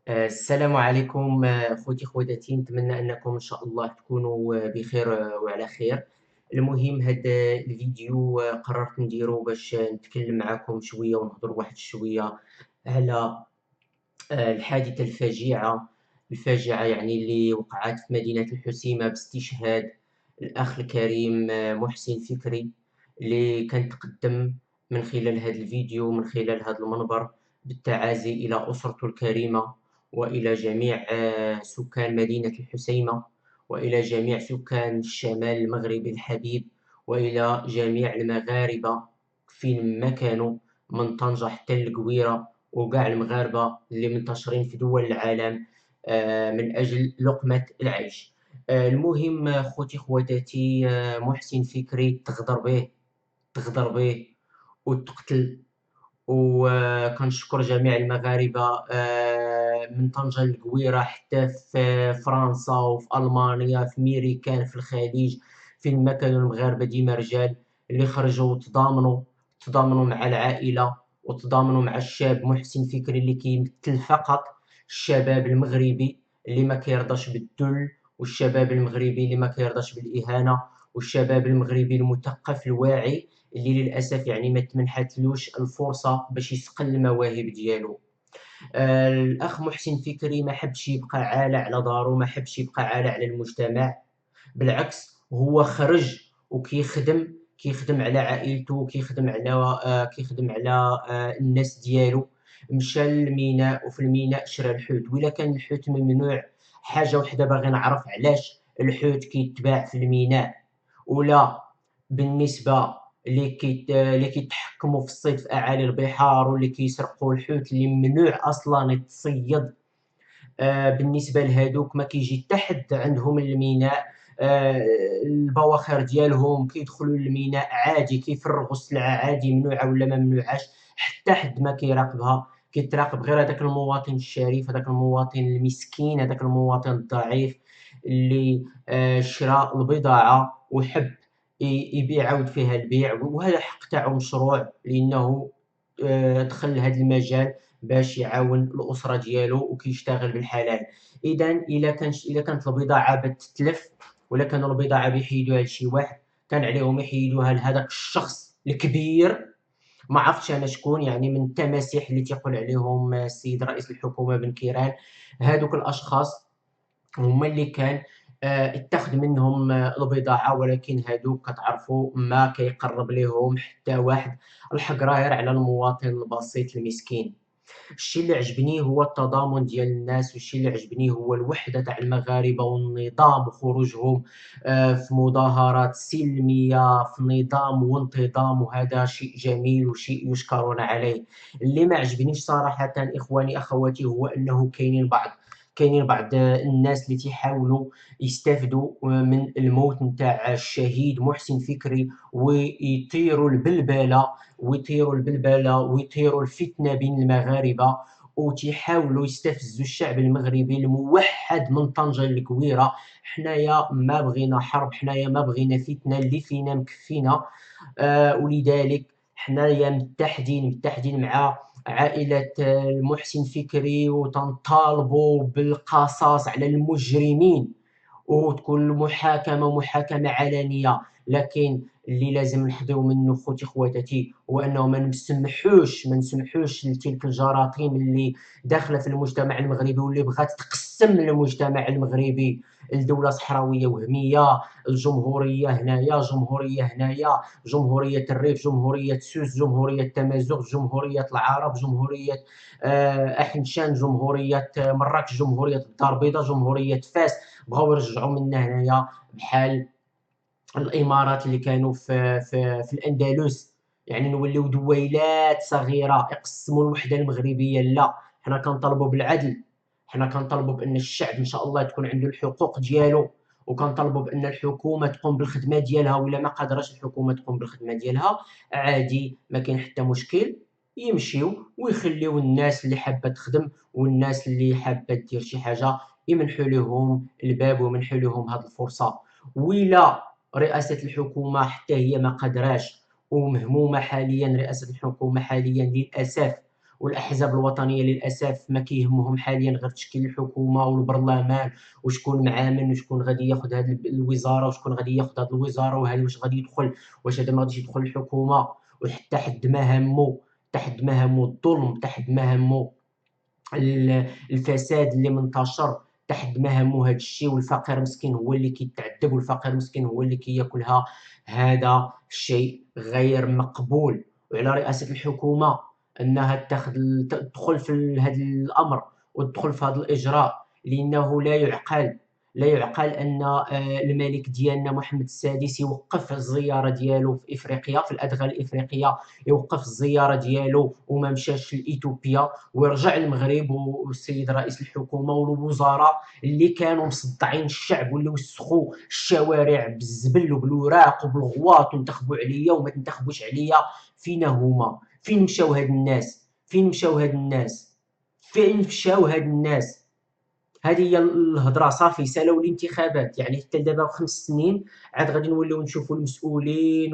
السلام عليكم، خوتي خواتاتي، نتمنى أنكم إن شاء الله تكونوا بخير وعلى خير. المهم هاد الفيديو قررت نديرو باش نتكلم معاكم شوية ونهضر واحد شوية على الحادثة الفاجعة يعني اللي وقعت في مدينة الحسيمة باستشهاد الأخ الكريم محسن فكري، اللي كنتقدم من خلال هذا الفيديو من خلال هذا المنبر بالتعازي إلى أسرته الكريمة، وإلى جميع سكان مدينة الحسيمة، وإلى جميع سكان الشمال المغربي الحبيب، وإلى جميع المغاربة فين ما كانوا، من طنجة حتى للقويرة، وكاع المغاربة اللي منتشرين في دول العالم من أجل لقمة العيش. المهم خوتي خواتاتي، محسن فكري تغدر به وتقتل. وكنشكر جميع المغاربة من طنجة للقويرة حتى في فرنسا وفي ألمانيا في ميريكان في الخليج، فين ما كانوا المغاربة ديما رجال اللي خرجوا وتضامنوا مع العائلة وتضامنوا مع الشاب محسن فكري اللي كيمثل فقط الشباب المغربي اللي ما كيرضاش بالذل، والشباب المغربي اللي ما كيرضاش بالإهانة، والشباب المغربي المثقف الواعي اللي للأسف يعني ما تمنحتلوش الفرصة باش يصقل المواهب ديالو. الأخ محسن فكري ما حبش يبقى عالة على دارو، ما حبش يبقى عالة على المجتمع، بالعكس هو خرج كيخدم على عائلته، كيخدم على الناس ديالو. مشى للميناء وفي الميناء شرا الحوت، وإلا كان الحوت ممنوع، حاجة وحدة باغي نعرف علاش الحوت كيتباع في الميناء، ولا بالنسبة اللي كيتحكموا في الصيد في أعالي البحار واللي كيسرقوا الحوت اللي ممنوع أصلا يتصيد. بالنسبة لهادوك ما كيجي حتى حد عندهم الميناء، البواخر ديالهم كيدخلوا للميناء عادي، كيفرغوا السلعة عادي منوعة ولا ما منوعاش، حتى حد ما كيراقبها. كيتراقب غير هذاك المواطن الشريف، هذاك المواطن المسكين، هذاك المواطن الضعيف اللي شرا البضاعة وحب يعاود فيها البيع، وهذا حق تاعو مشروع لأنه دخل لهذا المجال باش يعاون الأسرة ديالو وكيشتغل بالحلال. إذا إلا كانت البضاعة بتتلف، ولا كانوا البضاعة بيحيدوها لشي واحد، كان عليهم يحيدوها لهذاك الشخص الكبير. ما عرفتش أنا شكون، يعني من التماسيح اللي تيقول عليهم السيد رئيس الحكومة بن كيران. هادوك الأشخاص هما اللي كان اتخذ منهم البضاعة، ولكن هادوك كتعرفوا ما كيقرب ليهم حتى واحد، الحق راير على المواطن البسيط المسكين. الشي اللي عجبني هو التضامن ديال الناس، والشي اللي عجبني هو الوحدة تاع المغاربة والنظام وخروجهم في مظاهرات سلمية في نظام وانتظام، وهذا شيء جميل وشيء يشكرون عليه. اللي ما عجبنيش صراحةً إخواني أخواتي هو أنه كاينين بعض الناس اللي تيحاولوا يستافدوا من الموت نتاع الشهيد محسن فكري، ويثيروا الفتنة بين المغاربة، وتيحاولوا يستفزوا الشعب المغربي الموحد من طنجة للكويرة. حنايا ما بغينا حرب، حنايا ما بغينا فتنة، اللي فينا مكفينا. ولذلك حنايا متحدين مع عائلة المحسن فكري، وتنطالبوا بالقصاص على المجرمين، وتكون المحاكمة محاكمة علنية. لكن اللي لازم نحذروا منه خوتي خواتاتي هو أنه ما نسمحوش لتلك الجراثيم اللي داخلة في المجتمع المغربي، واللي بغات تقسم المجتمع المغربي لدولة صحراوية وهمية، الجمهورية هنايا، جمهورية هنايا، جمهورية الريف، جمهورية سوس، جمهورية تمازوغ، جمهورية العرب، جمهورية أحنشان، جمهورية مراكش، جمهورية الدار البيضاء، جمهورية فاس. بغاو يرجعوا منا هنايا بحال الامارات اللي كانوا في الاندلس، يعني نوليو دويلات صغيره يقسموا الوحده المغربيه. لا، حنا كنطالبوا بالعدل، حنا كنطالبوا بان الشعب ان شاء الله تكون عنده الحقوق ديالو، وكنطالبوا بان الحكومه تقوم بالخدمه ديالها، ولا ما قادراش الحكومه تقوم بالخدمه ديالها عادي، ما كاين حتى مشكل، يمشيو ويخليو الناس اللي حابه تخدم والناس اللي حابه دير شي حاجه يمنحوا لهم الباب ويمنحوا لهم هذه الفرصه. وإلا رئاسة الحكومة حتى هي ما قادراش ومهمومة حاليا، رئاسة الحكومة حاليا للأسف والأحزاب الوطنية للأسف ما كيهمهم حاليًا غير تشكيل الحكومة والبرلمان، وشكون معاه من، وشكون غادي ياخد هاد الوزارة، وشكون غادي ياخد هاد الوزارة، واش غادي يدخل، واش هذا ما غاديش يدخل الحكومة، وحتى حد ما هَمّو، حتى حد ما هَمّو الظلم، حتى حد ما هَمّو الفساد اللي منتشر، حتى حد ما هَمّو هاد الشي، والفقير مسكين هو اللي كيتعذب، والفقير مسكين هو اللي كياكلها. هذا شيء غير مقبول، وعلى رئاسة الحكومة أنها تدخل في هذا الأمر، وتدخل في هذا الإجراء، لأنه لا يُعقل أن الملك ديالنا محمد السادس يوقّف الزيارة ديالو في إفريقيا، في الأدغال الإفريقية، يوقّف الزيارة ديالو وما مشاش لإثيوبيا، ويرجع للمغرب، والسيد رئيس الحكومة والوزراء اللي كانوا مصدعين الشعب واللي وسخوا الشوارع بالزبل وبالوراق وبالغواط، وانتخبوا عليا وما تنتخبوش عليا. فينا هما؟ فين مشاو هاد الناس؟ فين مشاو هاد الناس؟ فين مشاو هاد الناس؟ هذه هي الهضره. صافي سالاو الانتخابات، يعني حتى دابا 5 سنين عاد غادي نوليو نشوفوا المسؤولين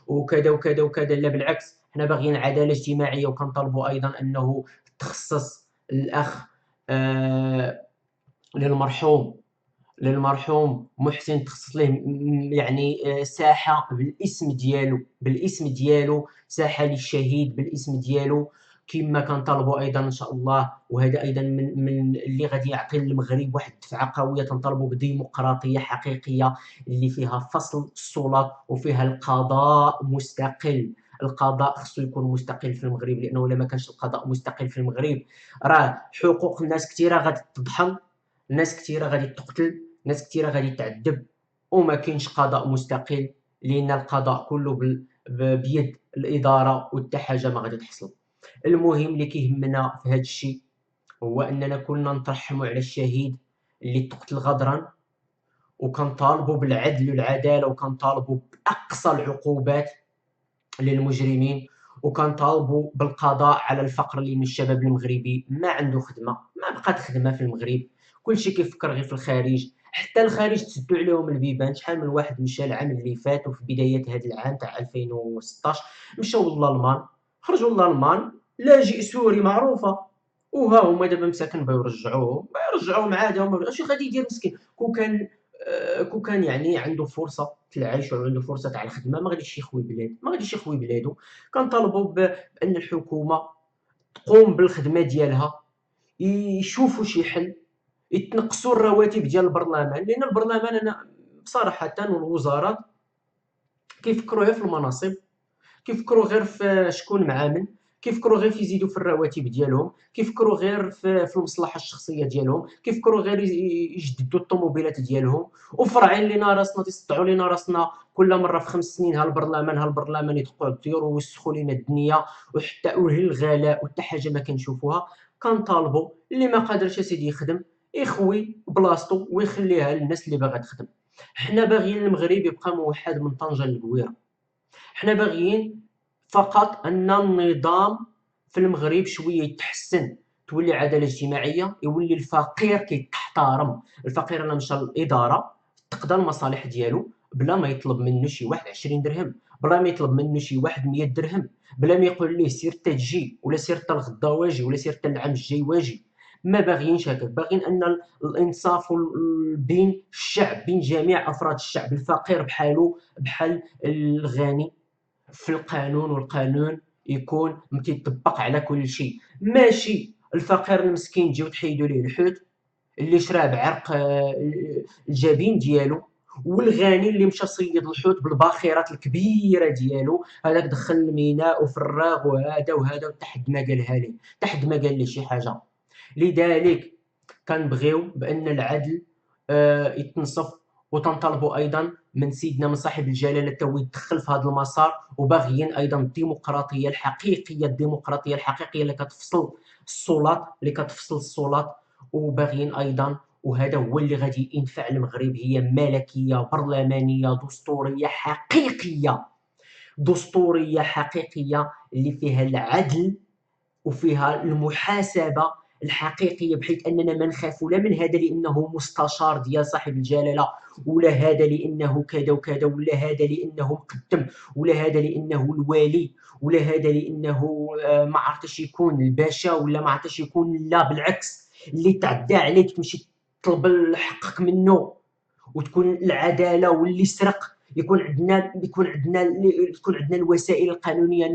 وكذا وكذا وكذا. لا بالعكس، حنا باغيين عداله اجتماعيه، وكنطالبوا ايضا انه تخصص الاخ للمرحوم محسن، تخصص ليه يعني ساحه بالاسم ديالو، ساحه للشهيد بالاسم ديالو، كما كنطالبوا ايضا ان شاء الله. وهذا ايضا من اللي غادي يعطي للمغرب واحد الدفعه قويه. تنطالبوا بديمقراطيه حقيقيه اللي فيها فصل السلطات وفيها القضاء مستقل. القضاء خصو يكون مستقل في المغرب، لانه الا ما كانش القضاء مستقل في المغرب راه حقوق الناس كثيره غادي تضحم، ناس كثيره غادي تقتل، ناس كثيره غادي تعذب، وما كاينش قضاء مستقل، لان القضاء كله بيد الاداره، وحتى حاجه ما غادي تحصل. المهم اللي كيهمنا في هذا الشيء هو اننا كلنا نترحموا على الشهيد اللي تقتل غدرا، وكنطالبوا بالعدل والعداله، وكنطالبوا باقصى العقوبات للمجرمين، وكنطالبوا بالقضاء على الفقر، لان الشباب المغربي ما عنده خدمه، ما بقات خدمه في المغرب، كلشي كيفكر غير في الخارج. حتى الخارج تسدوا عليهم البيبان. شحال من واحد مشى العام اللي فات وفي بداية هذا العام تاع 2016 مشاو للالمان، خرجوا للالمان، لاجئ سوري معروفه، وها هما دابا مساكن بغاو يرجعوهم عادي. هما اش غادي يدير مسكين؟ كون كان يعني عنده فرصه تاع العيش وعنده فرصه تاع الخدمه، ما غاديش يخوي بلادو. كنطالبوا بان الحكومه تقوم بالخدمه ديالها، يشوفوا شي حل، يتنقصوا الرواتب ديال البرلمان، لان البرلمان انا بصراحه والوزارات كيفكروا غير في المناصب، كيفكروا غير في شكون معامل، كيفكروا غير في يزيدوا في الرواتب ديالهم، كيفكروا غير في المصلحه الشخصيه ديالهم، كيفكروا غير يجددوا الطوموبيلات ديالهم، وفرعين لينا راسنا تيصدعوا لينا راسنا كل مره في 5 سنين. ها البرلمان يدقوا الديور ويوسخوا لينا الدنيا، وحتى الغلاء وحتى حاجه ما كنشوفوها. كنطالبوا اللي ما قادرش اسيدي يخدم يخوي بلاصتو ويخليها للناس اللي باغا تخدم. حنا باغيين المغرب يبقى موحد من طنجة للبويره، حنا باغيين فقط ان النظام في المغرب شويه يتحسن، تولي عداله اجتماعيه، يولي الفقير كيتحترم. الفقير الا مشى للاداره تقضى المصالح ديالو بلا ما يطلب منه شي واحد 20 درهم، بلا ما يطلب منه شي واحد 100 درهم، بلا ما يقول ليه سير تا تجي، ولا سير تا الغدا واجي، ولا سير تا العام الجاي واجي. ما باغيينش هكاك، باغيين ان الانصاف بين الشعب، بين جميع افراد الشعب، الفقير بحالو بحال الغني في القانون، والقانون يكون كيطبق على كل شيء. ماشي الفقير المسكين تجيو تحيدوا ليه الحوت اللي شراه بعرق الجبين ديالو، والغني اللي مشى صيد الحوت بالباخرات الكبيره ديالو، هذاك دخل الميناء وفراغ وهذا وتحد ما قالها ليه، تحد ما قال ليه شي حاجه. لذلك كنبغيو بان العدل يتنصف، وتنطلبوا ايضا من سيدنا من صاحب الجلاله حتى هو يدخل في هذا المسار. وباغيين ايضا الديمقراطيه الحقيقيه اللي كتفصل السلطات. وباغيين ايضا، وهذا هو اللي غادي ينفع المغرب، هي ملكيه برلمانيه دستوريه حقيقيه اللي فيها العدل وفيها المحاسبه الحقيقية، بحيث أننا ما نخافوا لا من هذا لأنه مستشار ديال صاحب الجلالة، ولا هذا لأنه كذا وكذا، ولا هذا لأنه مقدم، ولا هذا لأنه الوالي، ولا هذا لأنه ما عرفتش يكون الباشا، ولا ما عرفتش يكون، لا بالعكس، اللي تعدى عليك تمشي تطلب حقك منه وتكون العداله، واللي سرق يكون عندنا الوسائل القانونيه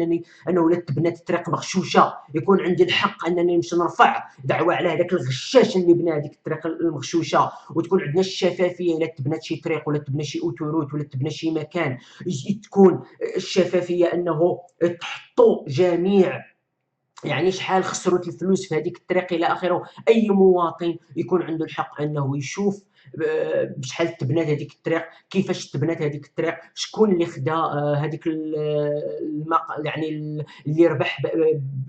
انه لا تبنات الطريق مغشوشه، يكون عندي الحق انني نمشي نرفع دعوه على هذاك الغشاش اللي بنى هذيك الطريق المغشوشه، وتكون عندنا الشفافيه الا تبنات شي طريق ولا تبنى شي اوتوروت ولا تبنى شي مكان، تكون الشفافيه انه تحطوا جميع، يعني شحال خسرت الفلوس في هذيك الطريق الى اخره. اي مواطن يكون عنده الحق انه يشوف بشحال تبنات هذيك الطريق، كيفاش تبنات هذيك الطريق، شكون اللي خدا هذيك يعني اللي ربح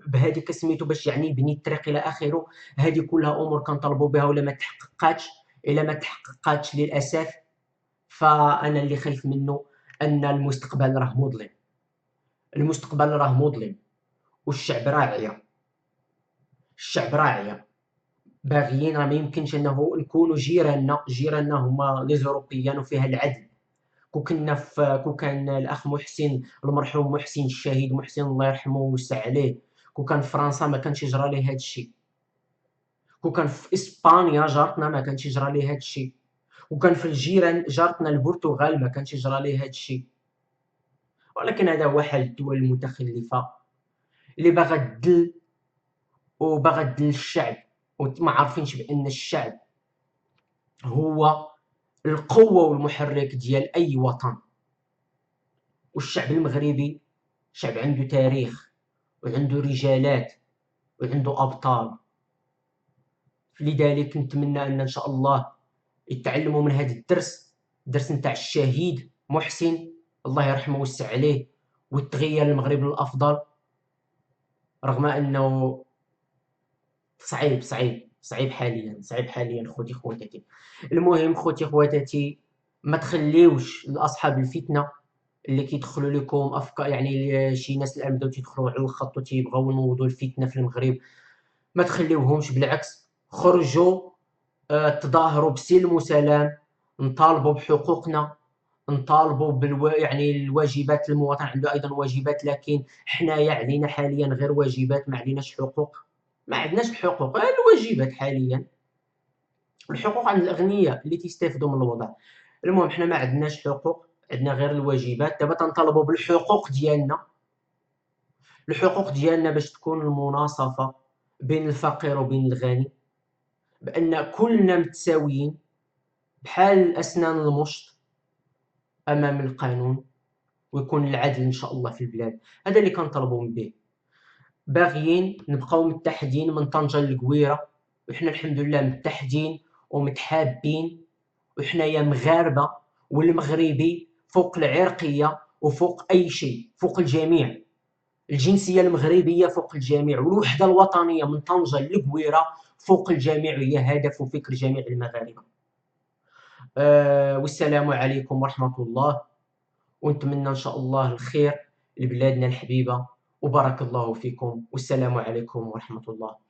بهذيك سميتو باش يعني يبني الطريق الى اخره. هذه كلها امور كنطالبوا بها ولا ما تحققاتش. الا ما تحققاتش للاسف، فانا اللي خايف منه ان المستقبل راه مظلم، المستقبل راه مظلم، والشعب راه عيا، الشعب راه عيا، باغيين، راه ما يمكنش انه نكونوا جيراننا هما لي زوروبيان وفيها العدل. كو كان الاخ محسن، المرحوم محسن الشهيد محسن الله يرحمه ويوسع عليه، كو كان في فرنسا ما كانش يجرى ليه هذا الشيء، كو كان في اسبانيا جارتنا ما كانش يجرى ليه هذا الشيء، وكان في الجيران جارتنا البرتغال ما كانش يجرى ليه هذا الشيء. ولكن هذا هو حال الدول المتخلفه اللي باغا تدل، وباغا تدل الشعب، وما عارفينش بان الشعب هو القوة والمحرك ديال أي وطن. والشعب المغربي شعب عنده تاريخ، وعنده رجالات، وعنده أبطال. لذلك نتمنى أن شاء الله يتعلموا من هذا الدرس نتاع الشهيد محسن الله يرحمه ويوسع عليه، ويتغير المغرب للأفضل، رغم أنه صعيب حاليا خوتي خواتاتي. المهم خوتي خواتاتي، ما تخليوش لاصحاب الفتنه اللي كيدخلوا لكم افكار، يعني شي ناس الان بداو تيدخلوا على الخط وتيبغيو ينوضوا الفتنه في المغرب، ما تخليوهمش، بالعكس خرجوا، تظاهروا بسلم وسلام، نطالبوا بحقوقنا، نطالبوا يعني الواجبات. المواطن عنده ايضا واجبات، لكن حنايا علينا حاليا غير واجبات، ما عليناش حقوق، ما عندناش الحقوق، الواجبات حاليا. الحقوق عند الاغنياء اللي تيستافدوا من الوضع. المهم حنا ما عندناش حقوق، عندنا غير الواجبات. دابا تنطالبوا بالحقوق ديالنا، الحقوق ديالنا باش تكون المناصفه بين الفقير وبين الغني، بان كلنا متساويين بحال اسنان المشط امام القانون، ويكون العدل ان شاء الله في البلاد. هذا اللي كنطلبوا به. باغيين نبقاو متحدين من طنجة للقويرة، وحنا الحمد لله متحدين ومتحابين، وحنايا مغاربة، والمغربي فوق العرقية وفوق أي شيء، فوق الجميع، الجنسية المغربية فوق الجميع، والوحدة الوطنية من طنجة للقويرة فوق الجميع، وهي هدف وفكر جميع المغاربة. والسلام عليكم ورحمة الله، ونتمنى إن شاء الله الخير لبلادنا الحبيبة، وبارك الله فيكم، والسلام عليكم ورحمة الله.